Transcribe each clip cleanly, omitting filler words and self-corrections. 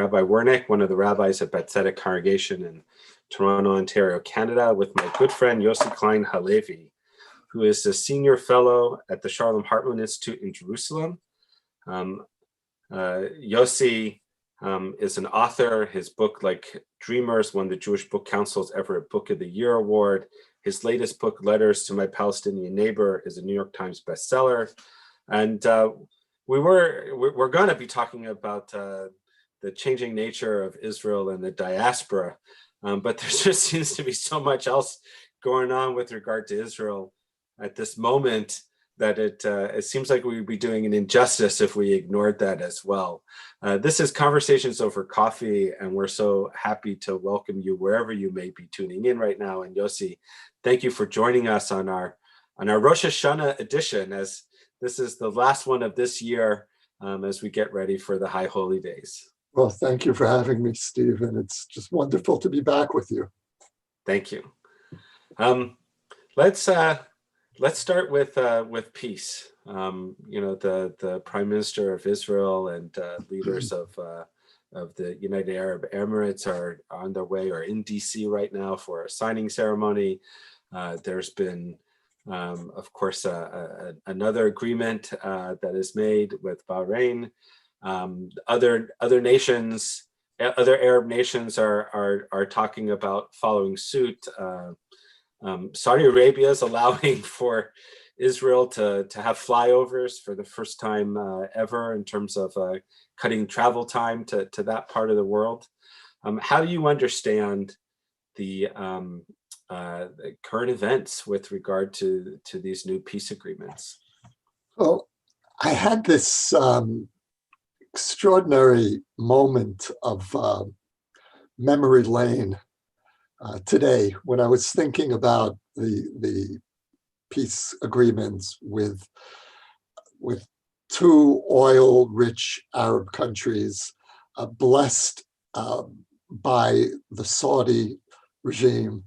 Rabbi Wernick, one of the rabbis at Bethesda Congregation in Toronto, Ontario, Canada, with my good friend Yossi Klein Halevi, who is a senior fellow at the Shalom Hartman Institute in Jerusalem. Yossi is an author. His book, like Dreamers, won the Jewish Book Council's Everett Book of the Year Award. His latest book, Letters to My Palestinian Neighbor, is a New York Times bestseller. And we're going to be talking about the changing nature of Israel and the diaspora. But there just seems to be so much else going on with regard to Israel at this moment that it seems like we would be doing an injustice if we ignored that as well. This is Conversations Over Coffee, and we're so happy to welcome you wherever you may be tuning in right now. And Yossi, thank you for joining us on our Rosh Hashanah edition, as this is the last one of this year as we get ready for the High Holy Days. Well, thank you for having me, Steve, and it's just wonderful to be back with you. Thank you. Let's start with peace. The Prime Minister of Israel and leaders of the United Arab Emirates are on their way or in DC right now for a signing ceremony. There's been, of course, another agreement that is made with Bahrain. Other nations, other Arab nations are talking about following suit. Saudi Arabia is allowing for Israel to have flyovers for the first time ever in terms of cutting travel time to that part of the world. How do you understand the current events with regard to these new peace agreements? Well, I had this extraordinary moment of memory lane today when I was thinking about the peace agreements with two oil-rich Arab countries blessed by the Saudi regime.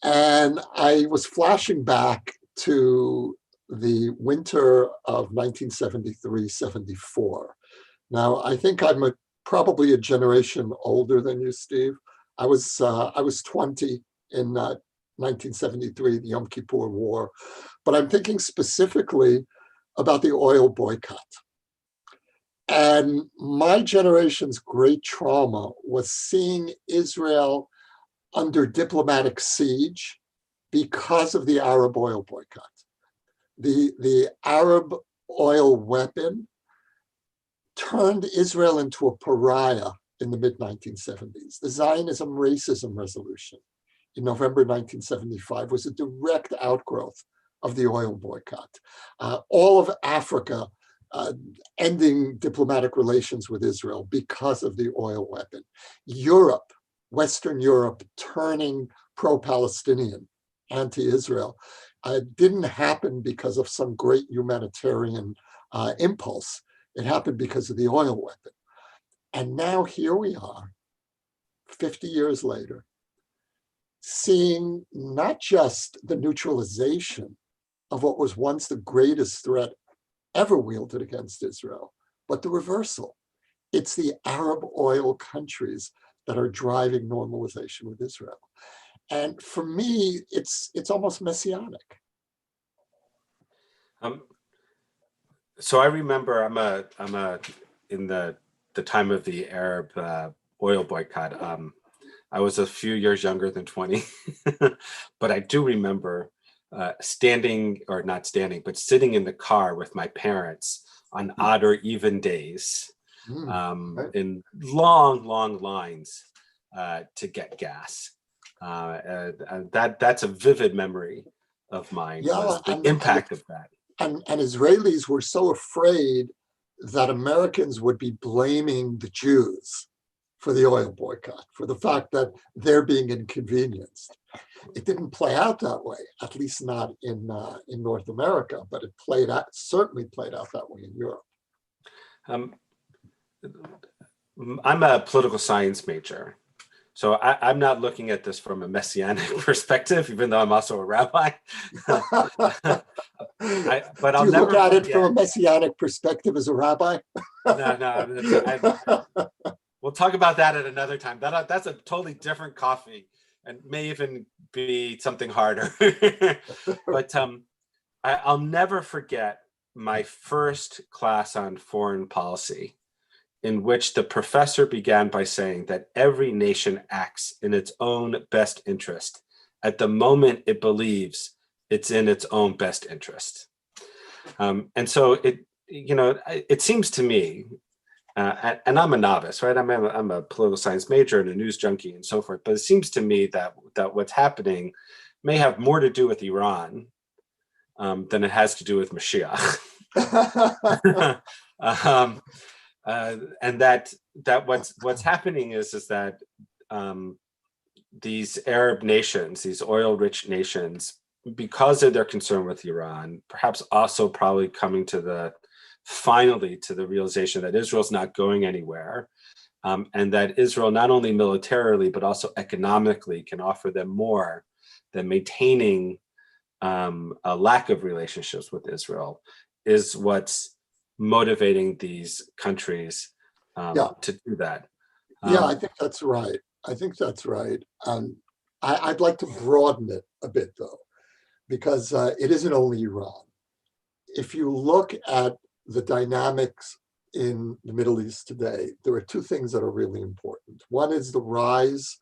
And I was flashing back to the winter of 1973-74. Now, I think I'm probably a generation older than you, Steve. I was 20 in 1973, the Yom Kippur War, but I'm thinking specifically about the oil boycott. And my generation's great trauma was seeing Israel under diplomatic siege because of the Arab oil boycott. The Arab oil weapon turned Israel into a pariah in the mid-1970s. The Zionism racism resolution in November 1975 was a direct outgrowth of the oil boycott. All of Africa ending diplomatic relations with Israel because of the oil weapon. Europe, Western Europe, turning pro-Palestinian, anti-Israel. Didn't happen because of some great humanitarian impulse. It happened because of the oil weapon. And now here we are, 50 years later, seeing not just the neutralization of what was once the greatest threat ever wielded against Israel, but the reversal. It's the Arab oil countries that are driving normalization with Israel. And for me, it's almost messianic. So I remember I'm in the time of the Arab oil boycott. I was a few years younger than 20, but I do remember sitting in the car with my parents on odd or even days in long lines to get gas. That's a vivid memory of mine, was the impact of that. And Israelis were so afraid that Americans would be blaming the Jews for the oil boycott, for the fact that they're being inconvenienced. It didn't play out that way, at least not in North America, but it certainly played out that way in Europe. I'm a political science major, so I'm not looking at this from a messianic perspective, even though I'm also a rabbi. But I'll never look at it from a messianic perspective as a rabbi? No. we'll talk about that at another time. That's a totally different coffee, and may even be something harder. But I'll never forget my first class on foreign policy, in which the professor began by saying that every nation acts in its own best interest at the moment it believes it's in its own best interest. And so it seems to me, and I'm a novice, right? I'm a political science major and a news junkie and so forth, but it seems to me that what's happening may have more to do with Iran than it has to do with Mashiach. And that what's happening is that these Arab nations, these oil-rich nations, because of their concern with Iran, perhaps also probably coming finally to the realization that Israel's not going anywhere, and that Israel, not only militarily, but also economically, can offer them more than maintaining a lack of relationships with Israel, is what's motivating these countries to do that. I think that's right. I'd like to broaden it a bit, though, because it isn't only Iran. If you look at the dynamics in the Middle East today, there are two things that are really important. One is the rise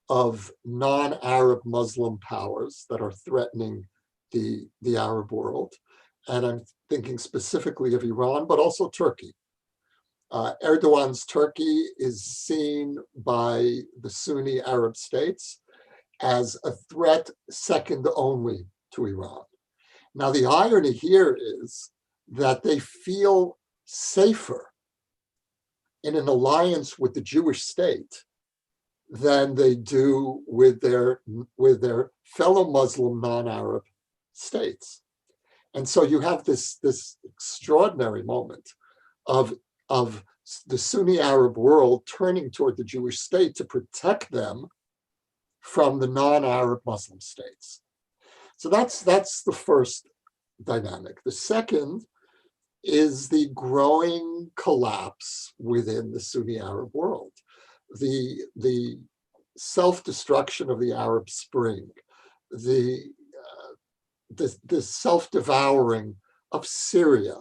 of non-Arab Muslim powers that are threatening the Arab world. And I'm thinking specifically of Iran, but also Turkey. Erdogan's Turkey is seen by the Sunni Arab states as a threat second only to Iran. Now, the irony here is that they feel safer in an alliance with the Jewish state than they do with their fellow Muslim non-Arab states. And so you have this extraordinary moment of the Sunni Arab world turning toward the Jewish state to protect them from the non-Arab Muslim states. So that's the first dynamic. The second is the growing collapse within the Sunni Arab world. The self-destruction of the Arab Spring, the self-devouring of Syria.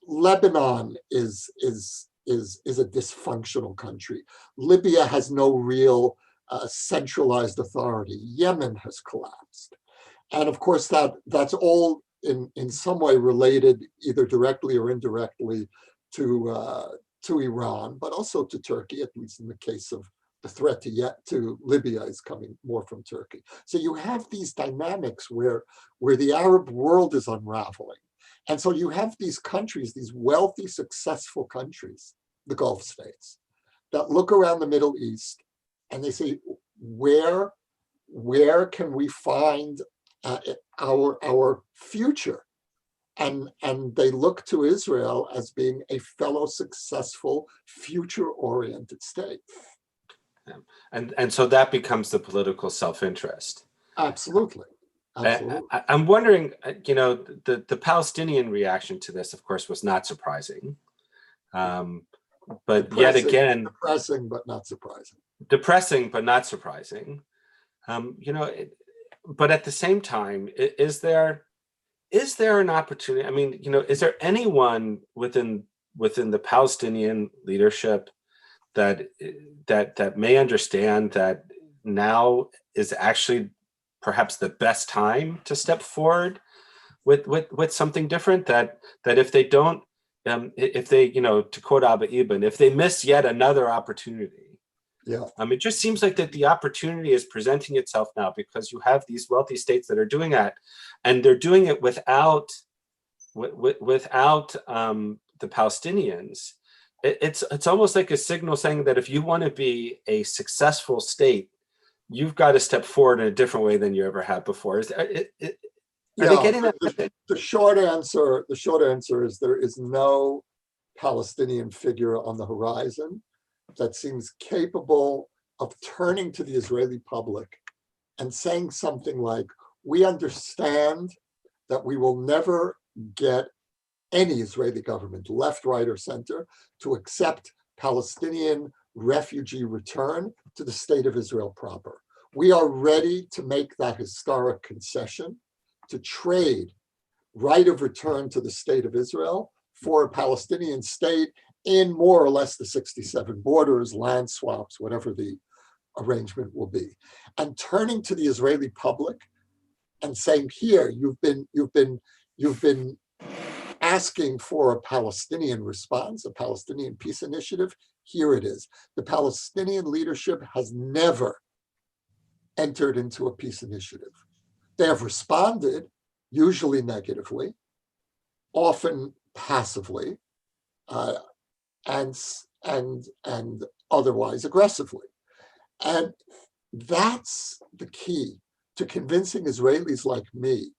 Lebanon is a dysfunctional country. Libya has no real centralized authority. Yemen has collapsed. And of course, that's all in some way related, either directly or indirectly, to Iran, but also to Turkey, at least in the case of the threat to Libya is coming more from Turkey. So you have these dynamics where the Arab world is unraveling. And so you have these countries, these wealthy, successful countries, the Gulf states, that look around the Middle East and they say, where can we find our future? And they look to Israel as being a fellow successful, future-oriented state. And so that becomes the political self-interest. Absolutely. I'm wondering, the Palestinian reaction to this, of course, was not surprising. But yet again, depressing, but not surprising. Depressing, but not surprising. But at the same time, is there an opportunity? I mean, is there anyone within the Palestinian leadership that may understand that now is actually perhaps the best time to step forward with something different? That if they don't, if they, to quote Abba Ibn, if they miss yet another opportunity. Yeah. It just seems like that the opportunity is presenting itself now, because you have these wealthy states that are doing that, and they're doing it without the Palestinians. It's almost like a signal saying that if you want to be a successful state, you've got to step forward in a different way than you ever have before. Are they getting that? The short answer is there is no Palestinian figure on the horizon that seems capable of turning to the Israeli public and saying something like, we understand that we will never get any Israeli government, left, right, or center, to accept Palestinian refugee return to the state of Israel proper. We are ready to make that historic concession to trade right of return to the state of Israel for a Palestinian state in more or less the 67 borders, land swaps, whatever the arrangement will be. And turning to the Israeli public and saying, here, you've been asking for a Palestinian response, a Palestinian peace initiative. Here it is. The Palestinian leadership has never entered into a peace initiative. They have responded, usually negatively, often passively, and otherwise aggressively. And that's the key to convincing Israelis like me,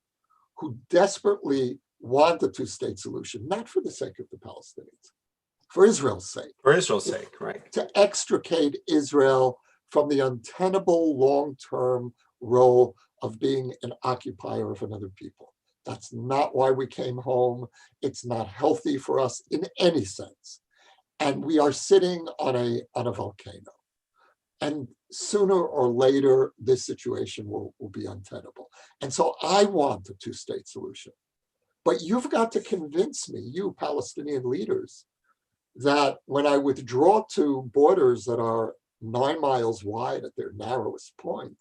who desperately want a two-state solution, not for the sake of the Palestinians, for Israel's sake. For Israel's sake, right. To extricate Israel from the untenable long-term role of being an occupier of another people. That's not why we came home. It's not healthy for us in any sense. And we are sitting on a volcano. And sooner or later, this situation will be untenable. And so I want a two-state solution. But you've got to convince me, you Palestinian leaders, that when I withdraw to borders that are 9 miles wide at their narrowest point,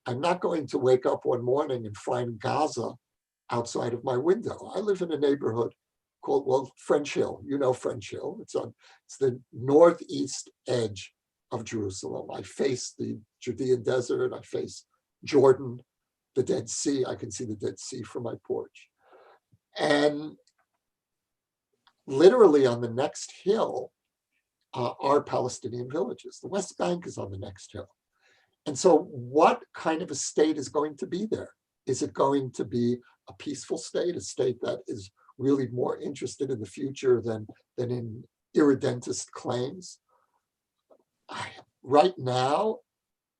I'm not going to wake up one morning and find Gaza outside of my window. I live in a neighborhood called, well, French Hill. You know French Hill. It's the northeast edge of Jerusalem. I face the Judean desert. I face Jordan, the Dead Sea. I can see the Dead Sea from my porch. And literally on the next hill are Palestinian villages. The West Bank is on the next hill. And so what kind of a state is going to be there? Is it going to be a peaceful state, a state that is really more interested in the future than in irredentist claims? Right now,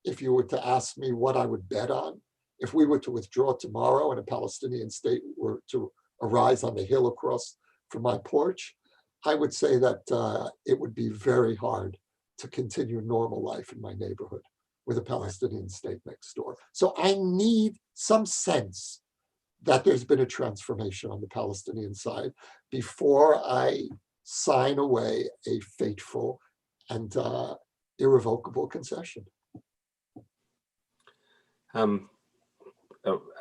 if you were to ask me what I would bet on, if we were to withdraw tomorrow and a Palestinian state were to arise on the hill across from my porch, I would say that it would be very hard to continue normal life in my neighborhood with a Palestinian state next door. So I need some sense that there's been a transformation on the Palestinian side before I sign away a fateful and irrevocable concession.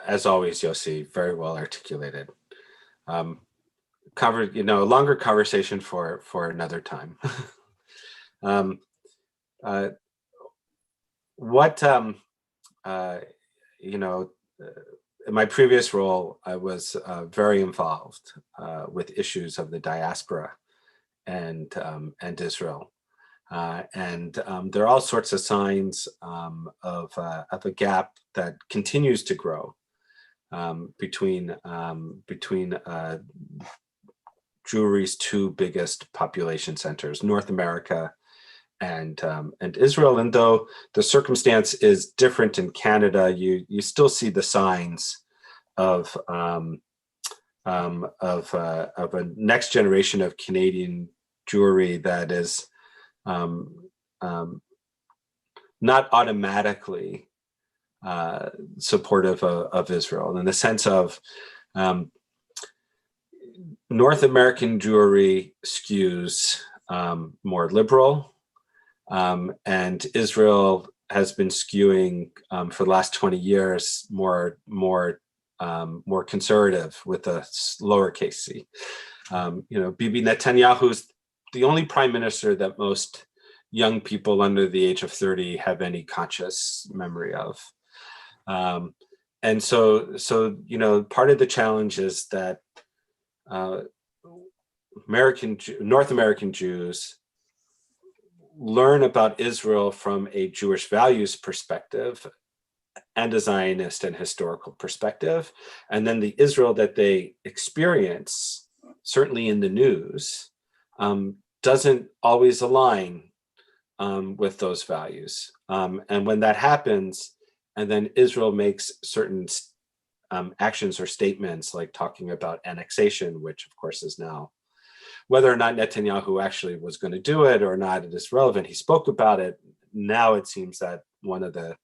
As always, Yossi, very well articulated. Covered, a longer conversation for another time. In my previous role, I was very involved with issues of the diaspora and Israel. And there are all sorts of signs of a gap that continues to grow between Jewry's two biggest population centers, North America and Israel. And though the circumstance is different in Canada, you still see the signs of a next generation of Canadian Jewry that is not automatically supportive of Israel, in the sense of North American Jewry skews more liberal, and Israel has been skewing for the last 20 years more conservative with a lowercase c. Bibi Netanyahu is the only prime minister that most young people under the age of 30 have any conscious memory of. And so part of the challenge is that North American Jews learn about Israel from a Jewish values perspective and a Zionist and historical perspective. And then the Israel that they experience, certainly in the news, doesn't always align with those values. And when that happens, and then Israel makes certain actions or statements like talking about annexation, which of course is now whether or not Netanyahu actually was going to do it or not, it is relevant. He spoke about it. Now it seems that one of the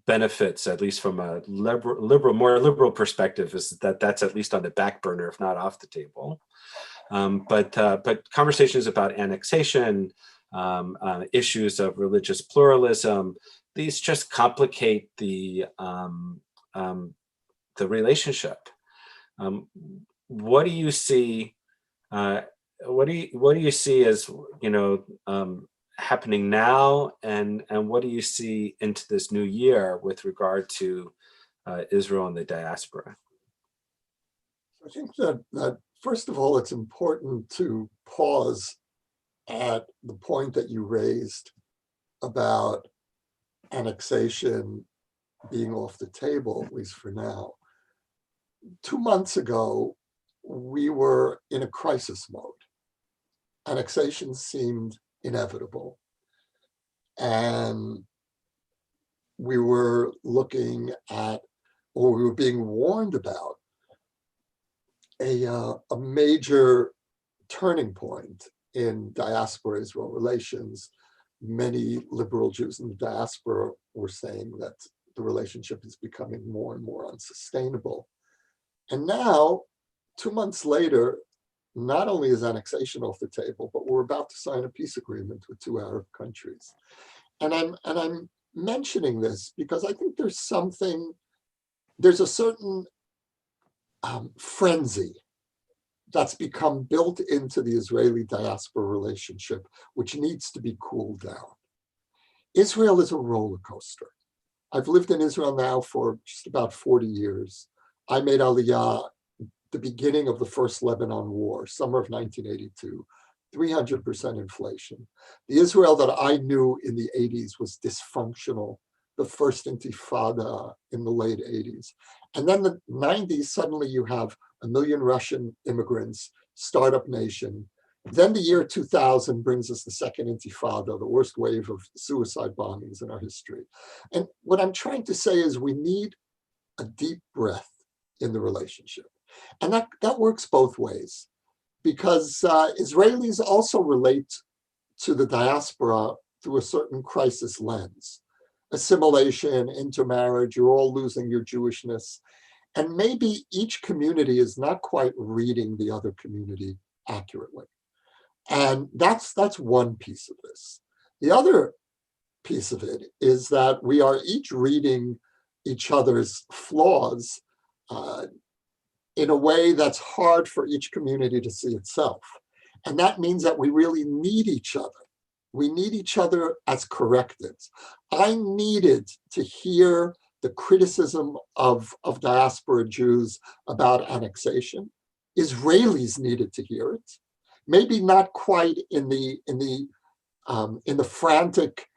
benefits, at least from a more liberal perspective, is that that's at least on the back burner, if not off the table. But conversations about annexation, issues of religious pluralism, these just complicate the relationship. What do you see? What do you see as happening now, and what do you see into this new year with regard to Israel and the diaspora? I think that first of all, it's important to pause at the point that you raised about annexation being off the table, at least for now. 2 months ago, we were in a crisis mode. Annexation seemed inevitable. And we were looking at, or we were being warned about, a major turning point in diaspora-Israel relations. Many liberal Jews in the diaspora were saying that the relationship is becoming more and more unsustainable. And now, 2 months later, not only is annexation off the table, but we're about to sign a peace agreement with 2 Arab countries. And I'm mentioning this because I think there's a certain frenzy that's become built into the Israeli diaspora relationship, which needs to be cooled down. Israel is a roller coaster. I've lived in Israel now for just about 40 years. I made Aliyah the beginning of the first Lebanon war, summer of 1982, 300% inflation. The Israel that I knew in the 80s was dysfunctional, the first intifada in the late 80s. And then the 90s, suddenly you have 1 million Russian immigrants, startup nation. Then the year 2000 brings us the second intifada, the worst wave of suicide bombings in our history. And what I'm trying to say is we need a deep breath in the relationship. And that works both ways, because Israelis also relate to the diaspora through a certain crisis lens. Assimilation, intermarriage, you're all losing your Jewishness. And maybe each community is not quite reading the other community accurately. And that's one piece of this. The other piece of it is that we are each reading each other's flaws in a way that's hard for each community to see itself. And that means that we really need each other. We need each other as correctives. I needed to hear the criticism of diaspora Jews about annexation. Israelis needed to hear it. Maybe not quite in the frantic,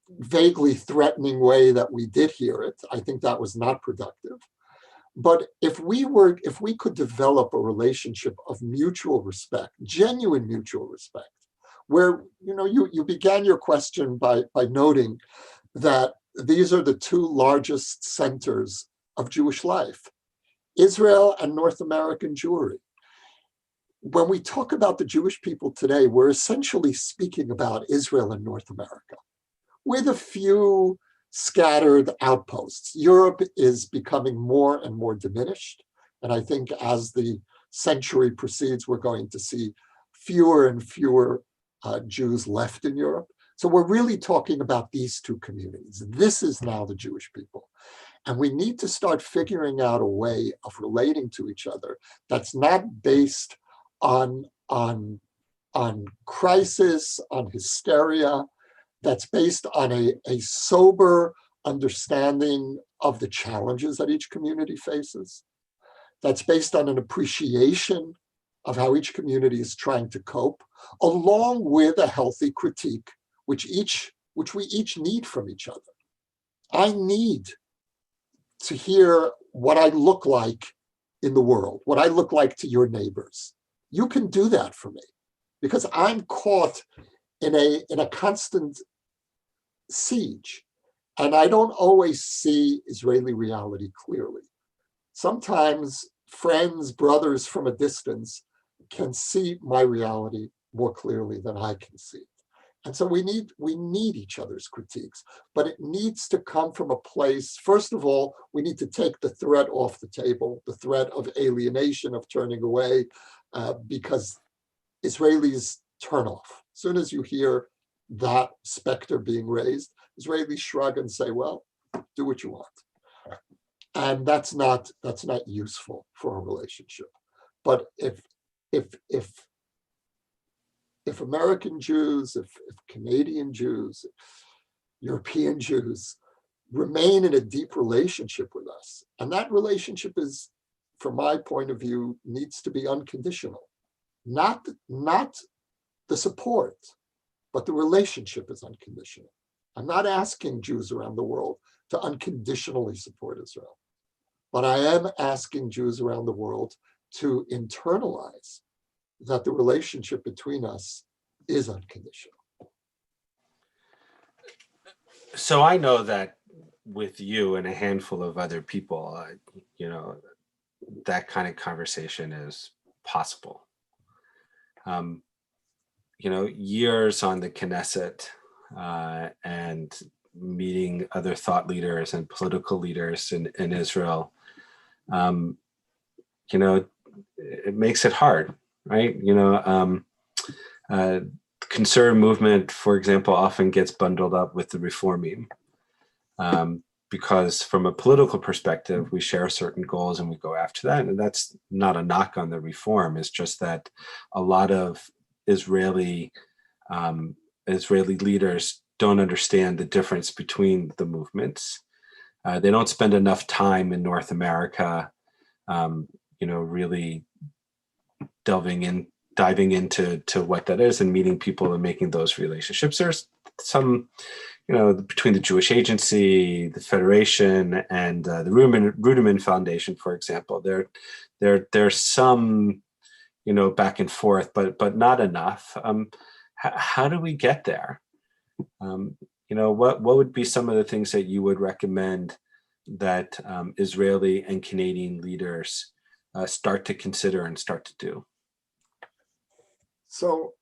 vaguely threatening way that we did hear it. I think that was not productive. But if we could develop a relationship of mutual respect, genuine mutual respect, where you began your question by noting that these are the 2 largest centers of Jewish life, Israel and North American Jewry. When we talk about the Jewish people today, we're essentially speaking about Israel and North America, with a few scattered outposts. Europe is becoming more and more diminished. And I think as the century proceeds, we're going to see fewer and fewer Jews left in Europe. So we're really talking about these 2 communities. This is now the Jewish people. And we need to start figuring out a way of relating to each other that's not based on crisis, on hysteria, that's based on a sober understanding of the challenges that each community faces, that's based on an appreciation of how each community is trying to cope, along with a healthy critique, which we each need from each other. I need to hear what I look like in the world, what I look like to your neighbors. You can do that for me, because I'm caught in a constant siege, and I don't always see Israeli reality clearly. Sometimes friends, brothers from a distance can see my reality more clearly than I can see it. And so we need each other's critiques, but it needs to come from a place. First of all, we need to take the threat off the table, the threat of alienation, of turning away, because Israelis turn off. As soon as you hear that specter being raised, Israelis shrug and say, well, do what you want. And that's not useful for a relationship. But if American Jews, if Canadian Jews, if European Jews remain in a deep relationship with us, and that relationship is, from my point of view, needs to be unconditional. Not the support, but the relationship is unconditional. I'm not asking Jews around the world to unconditionally support Israel, but I am asking Jews around the world to internalize that the relationship between us is unconditional. So I know that with you and a handful of other people, that kind of conversation is possible. Years on the Knesset and meeting other thought leaders and political leaders in Israel, it makes it hard, right? Conservative movement, for example, often gets bundled up with the reforming because from a political perspective, we share certain goals and we go after that. And that's not a knock on the reform. It's just that a lot of Israeli leaders don't understand the difference between the movements. They don't spend enough time in North America, really diving into what that is and meeting people and making those relationships. There's some, between the Jewish Agency, the Federation, and the Ruderman Foundation, for example, there's some, back and forth, but not enough. How do we get there? What would be some of the things that you would recommend that Israeli and Canadian leaders start to consider and start to do? So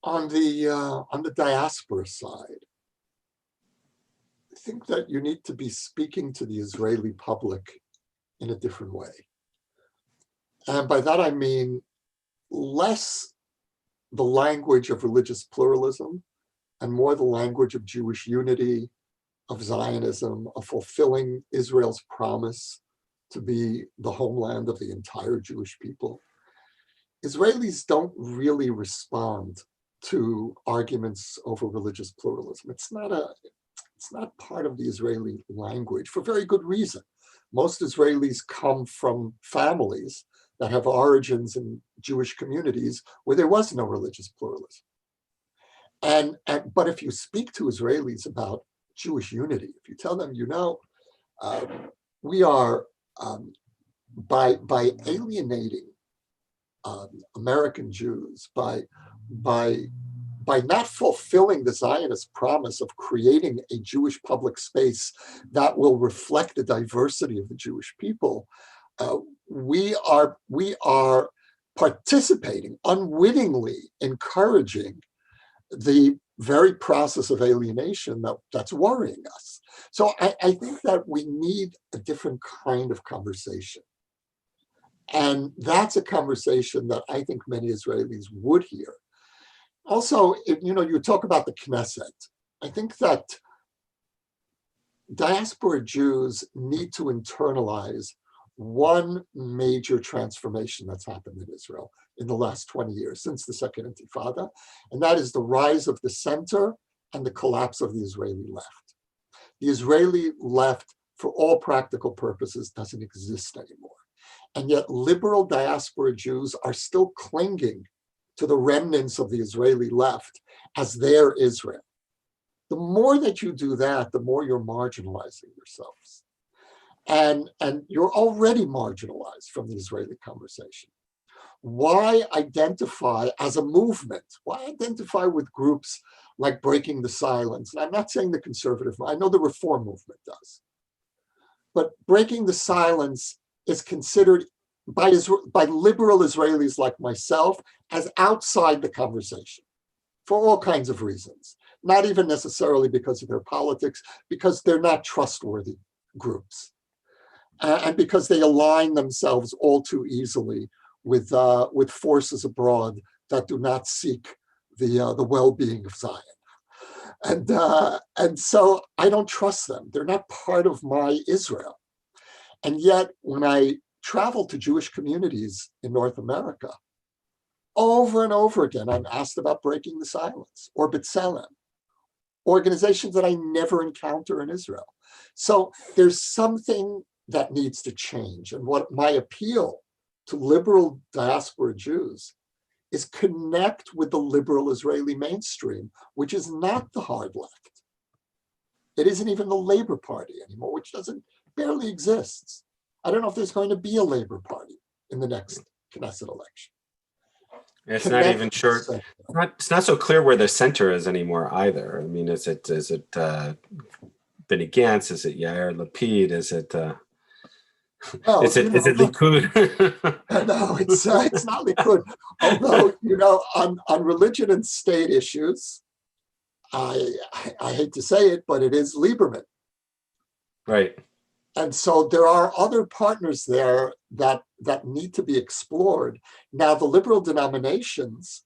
on the diaspora side, I think that you need to be speaking to the Israeli public in a different way. And by that I mean less the language of religious pluralism and more the language of Jewish unity, of Zionism, of fulfilling Israel's promise to be the homeland of the entire Jewish people. Israelis don't really respond to arguments over religious pluralism. It's not part of the Israeli language for very good reason. Most Israelis come from families that have origins in Jewish communities where there was no religious pluralism. But if you speak to Israelis about Jewish unity, if you tell them, we are by alienating American Jews, by not fulfilling the Zionist promise of creating a Jewish public space that will reflect the diversity of the Jewish people, we are participating, unwittingly encouraging the very process of alienation that's worrying us. So I think that we need a different kind of conversation. And that's a conversation that I think many Israelis would hear. Also, you talk about the Knesset. I think that diaspora Jews need to internalize one major transformation that's happened in Israel in the last 20 years, since the Second Intifada, and that is the rise of the center and the collapse of the Israeli left. The Israeli left, for all practical purposes, doesn't exist anymore. And yet liberal diaspora Jews are still clinging to the remnants of the Israeli left as their Israel. The more that you do that, the more you're marginalizing yourselves. And you're already marginalized from the Israeli conversation. Why identify as a movement? Why identify with groups like Breaking the Silence? And I'm not saying the conservative, I know the reform movement does. But Breaking the Silence is considered by liberal Israelis like myself as outside the conversation for all kinds of reasons, not even necessarily because of their politics, because they're not trustworthy groups, and because they align themselves all too easily with forces abroad that do not seek the well-being of Zion. And so I don't trust them. They're not part of my Israel. And yet, when I travel to Jewish communities in North America, over and over again, I'm asked about Breaking the Silence or B'Tselem, organizations that I never encounter in Israel. So there's something that needs to change. And what my appeal to liberal diaspora Jews is connect with the liberal Israeli mainstream, which is not the hard left. It isn't even the Labor Party anymore, which barely exists. I don't know if there's going to be a Labor Party in the next Knesset election. It's not even sure. It's not so clear where the center is anymore either. I mean, is it Benny Gantz? Is it Yair Lapid? Is it Likud? No, it's not Likud. Although, on religion and state issues, I hate to say it, but it is Lieberman. Right. And so there are other partners there that need to be explored. Now, the liberal denominations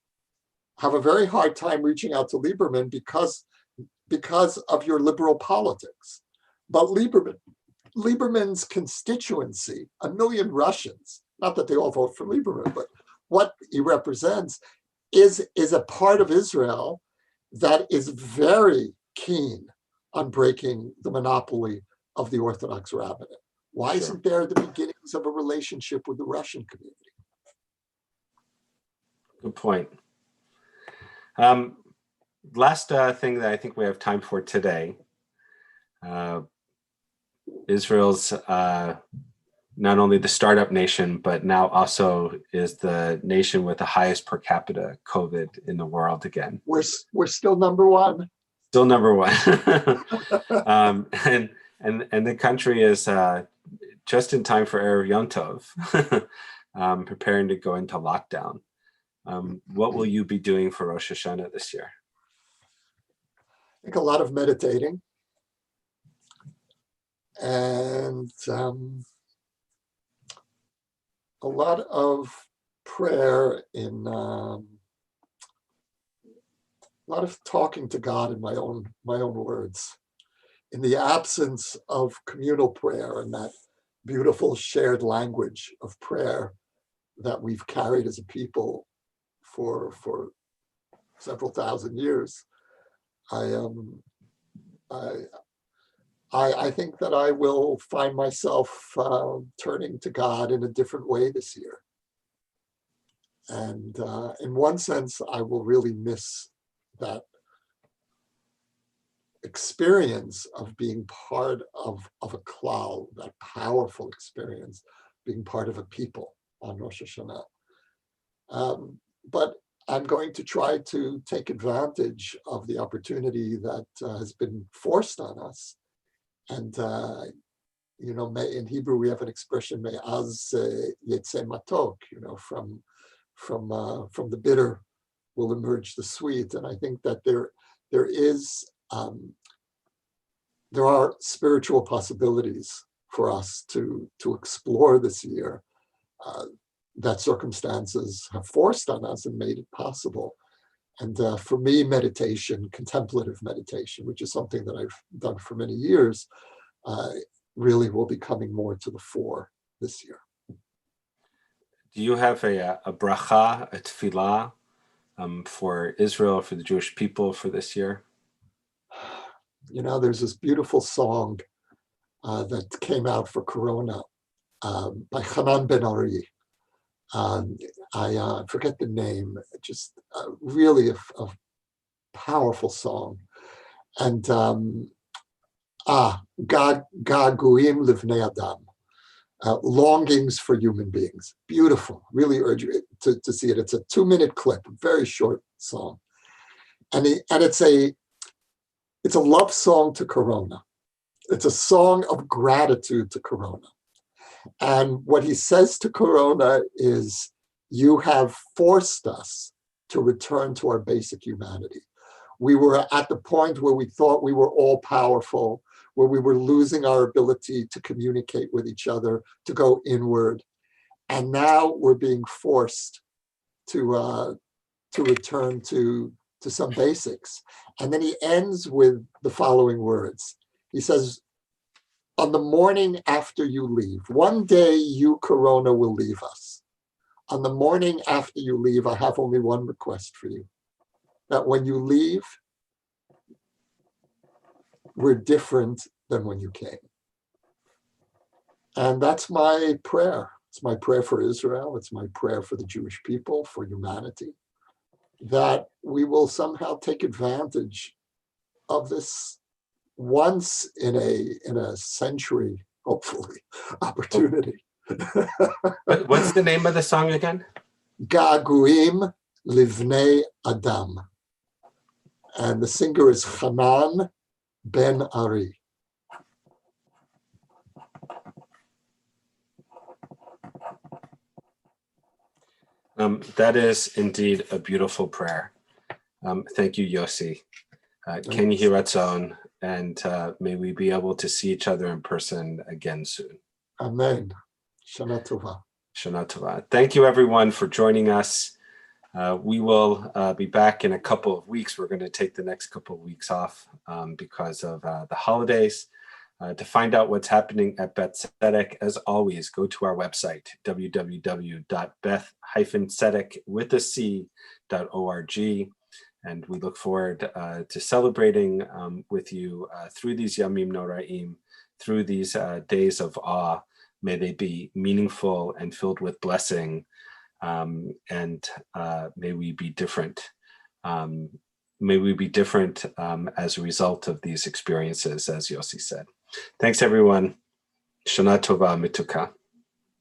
have a very hard time reaching out to Lieberman because of your liberal politics. But Lieberman's constituency, 1 million Russians, not that they all vote for Lieberman, but what he represents is a part of Israel that is very keen on breaking the monopoly of the Orthodox rabbinate. Why isn't there the beginnings of a relationship with the Russian community? Good point. Last thing that I think we have time for today. Israel's not only the startup nation, but now also is the nation with the highest per capita COVID in the world again. We're still number one. Still number one. And the country is just in time for Erev Yom Tov, preparing to go into lockdown. What will you be doing for Rosh Hashanah this year? I think a lot of meditating and a lot of prayer in a lot of talking to God in my own words. In the absence of communal prayer and that beautiful shared language of prayer that we've carried as a people for several thousand years, I think that I will find myself turning to God in a different way this year. And in one sense, I will really miss that experience of being part of a klal, that powerful experience, being part of a people on Rosh Hashanah. But I'm going to try to take advantage of the opportunity that has been forced on us. And, in Hebrew, we have an expression, me'az yetzeh matok, from the bitter will emerge the sweet. And I think that there are spiritual possibilities for us to explore this year that circumstances have forced on us and made it possible. And for me, meditation, contemplative meditation, which is something that I've done for many years, really will be coming more to the fore this year. Do you have a bracha, a tefillah for Israel, for the Jewish people for this year? There's this beautiful song that came out for Corona by Hanan Ben Ari. I forget the name, just really a powerful song. And Gaguim Livnei Adam, longings for human beings. Beautiful, really urge you to see it. It's a 2-minute clip, a very short song. And it's a love song to Corona. It's a song of gratitude to Corona. And what he says to Corona is, you have forced us to return to our basic humanity. We were at the point where we thought we were all powerful, where we were losing our ability to communicate with each other, to go inward. And now we're being forced to return to some basics. And then he ends with the following words. He says, on the morning after you leave, one day you, Corona, will leave us. On the morning after you leave, I have only one request for you. That when you leave, we're different than when you came. And that's my prayer. It's my prayer for Israel. It's my prayer for the Jewish people, for humanity, that we will somehow take advantage of this once in a century, hopefully, opportunity. What's the name of the song again? Gaguim Livnei Adam. And the singer is Hanan Ben Ari. That is indeed a beautiful prayer. Thank you, Yossi. Ken Yehi Ratzon, and may we be able to see each other in person again soon. Amen. Shana Tova. Shana Tova. Thank you, everyone, for joining us. We will be back in a couple of weeks. We're going to take the next couple of weeks off because of the holidays. To find out what's happening at Beth Tzedek, as always, go to our website, www.beth-tzedek.org. And we look forward to celebrating with you through these Yamim Noraim, through these days of awe. May they be meaningful and filled with blessing, and may we be different. May we be different as a result of these experiences, as Yossi said. Thanks, everyone. Shana Tova Mituka.